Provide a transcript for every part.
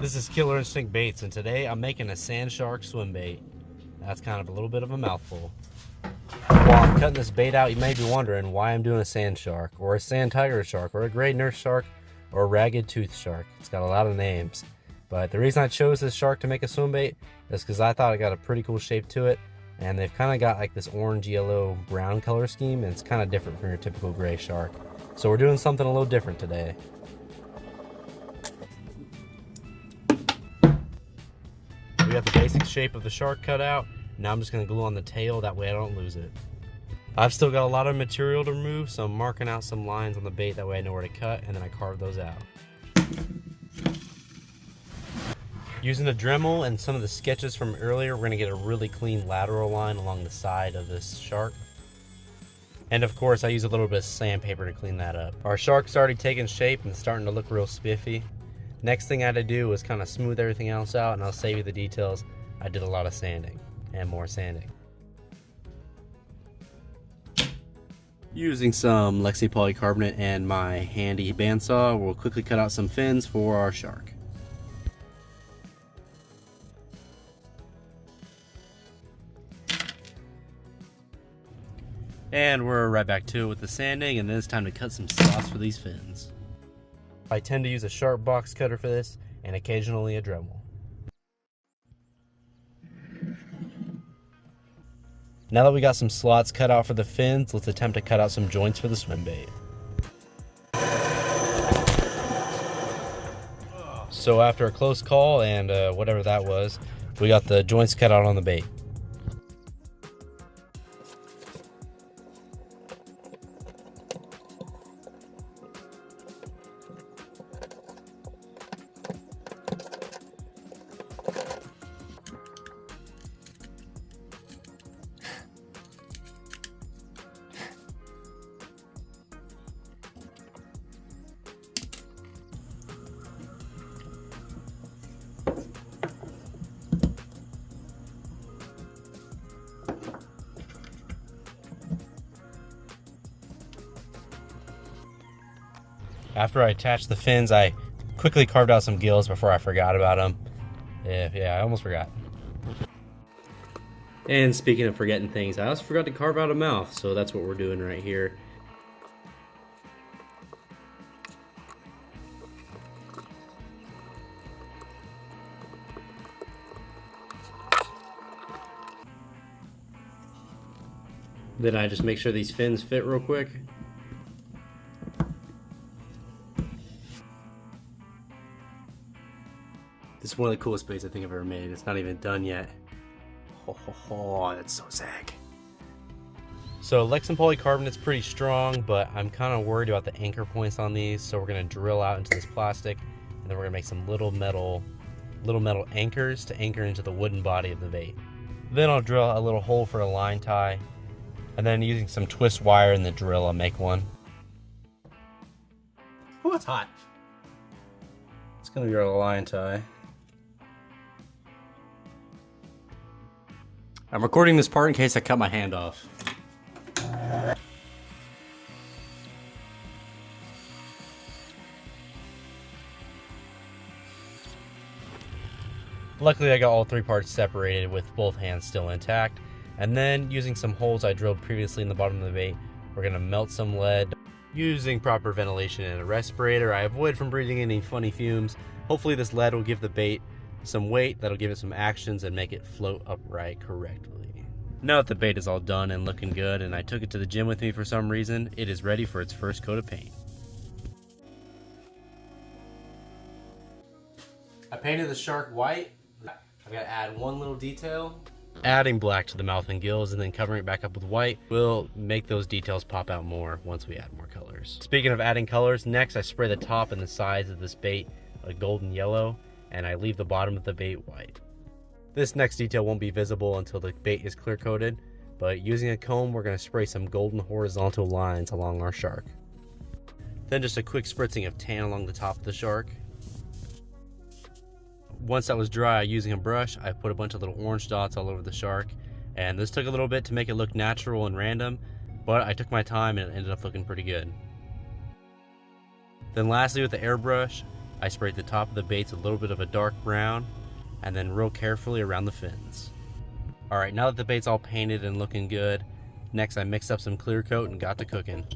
This is Killer Instinct Baits, and today I'm making a sand shark swim bait. That's kind of a little bit of a mouthful. While I'm cutting this bait out, you may be wondering why I'm doing a sand shark, or a sand tiger shark, or a gray nurse shark, or a ragged tooth shark. It's got a lot of names. But the reason I chose this shark to make a swim bait is because I thought it got a pretty cool shape to it, and they've kind of got like this orange, yellow, brown color scheme, and it's kind of different from your typical gray shark. So we're doing something a little different today. We got the basic shape of the shark cut out. Now I'm just going to glue on the tail, that way I don't lose it. I've still got a lot of material to remove, so I'm marking out some lines on the bait, that way I know where to cut, and then I carve those out. Using the Dremel and some of the sketches from earlier, we're going to get a really clean lateral line along the side of this shark. And of course, I use a little bit of sandpaper to clean that up. Our shark's already taken shape and starting to look real spiffy. Next thing I had to do was kind of smooth everything else out, and I'll save you the details. I did a lot of sanding and more sanding. Using some Lexi polycarbonate and my handy bandsaw, we'll quickly cut out some fins for our shark. And we're right back to it with the sanding, and then it's time to cut some slots for these fins. I tend to use a sharp box cutter for this, and occasionally a Dremel. Now that we got some slots cut out for the fins, let's attempt to cut out some joints for the swim bait. So after a close call and whatever that was, we got the joints cut out on the bait. After I attached the fins, I quickly carved out some gills before I forgot about them. Yeah, I almost forgot. And speaking of forgetting things, I also forgot to carve out a mouth, so that's what we're doing right here. Then I just make sure these fins fit real quick. This is one of the coolest baits I think I've ever made. It's not even done yet. Oh, that's so sick. So Lexan polycarbonate's pretty strong, but I'm kind of worried about the anchor points on these. So we're gonna drill out into this plastic, and then we're gonna make some little metal anchors to anchor into the wooden body of the bait. Then I'll drill a little hole for a line tie, and then using some twist wire in the drill, I'll make one. Oh, it's hot. It's gonna be our line tie. I'm recording this part in case I cut my hand off. Luckily I got all three parts separated with both hands still intact. And then using some holes I drilled previously in the bottom of the bait, we're gonna melt some lead. Using proper ventilation and a respirator, I avoid from breathing any funny fumes. Hopefully this lead will give the bait some weight that'll give it some actions and make it float upright correctly. Now that the bait is all done and looking good, and I took it to the gym with me for some reason, it is ready for its first coat of paint. I painted the shark white. I've got to add one little detail. Adding black to the mouth and gills and then covering it back up with white will make those details pop out more once we add more colors. Speaking of adding colors, next I spray the top and the sides of this bait a golden yellow, and I leave the bottom of the bait white. This next detail won't be visible until the bait is clear coated, but using a comb we're going to spray some golden horizontal lines along our shark. Then just a quick spritzing of tan along the top of the shark. Once that was dry, using a brush, I put a bunch of little orange dots all over the shark, and this took a little bit to make it look natural and random, but I took my time and it ended up looking pretty good. Then lastly, with the airbrush, I sprayed the top of the baits a little bit of a dark brown, and then real carefully around the fins. Alright, now that the bait's all painted and looking good, next I mixed up some clear coat and got to cooking.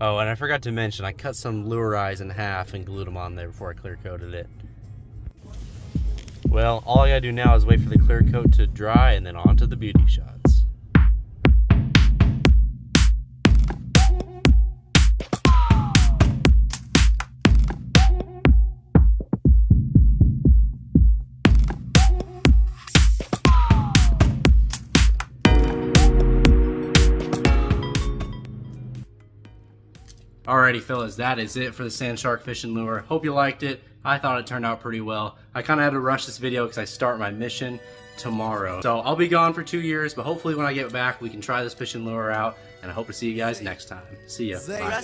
Oh, and I forgot to mention, I cut some lure eyes in half and glued them on there before I clear coated it. Well, all I gotta do now is wait for the clear coat to dry and then on to the beauty shots. Alrighty fellas, that is it for the sand shark fishing lure. Hope you liked it. I thought it turned out pretty well. I kind of had to rush this video because I start my mission tomorrow. So I'll be gone for 2 years, but hopefully when I get back we can try this fishing lure out, and I hope to see you guys next time. See ya. Bye.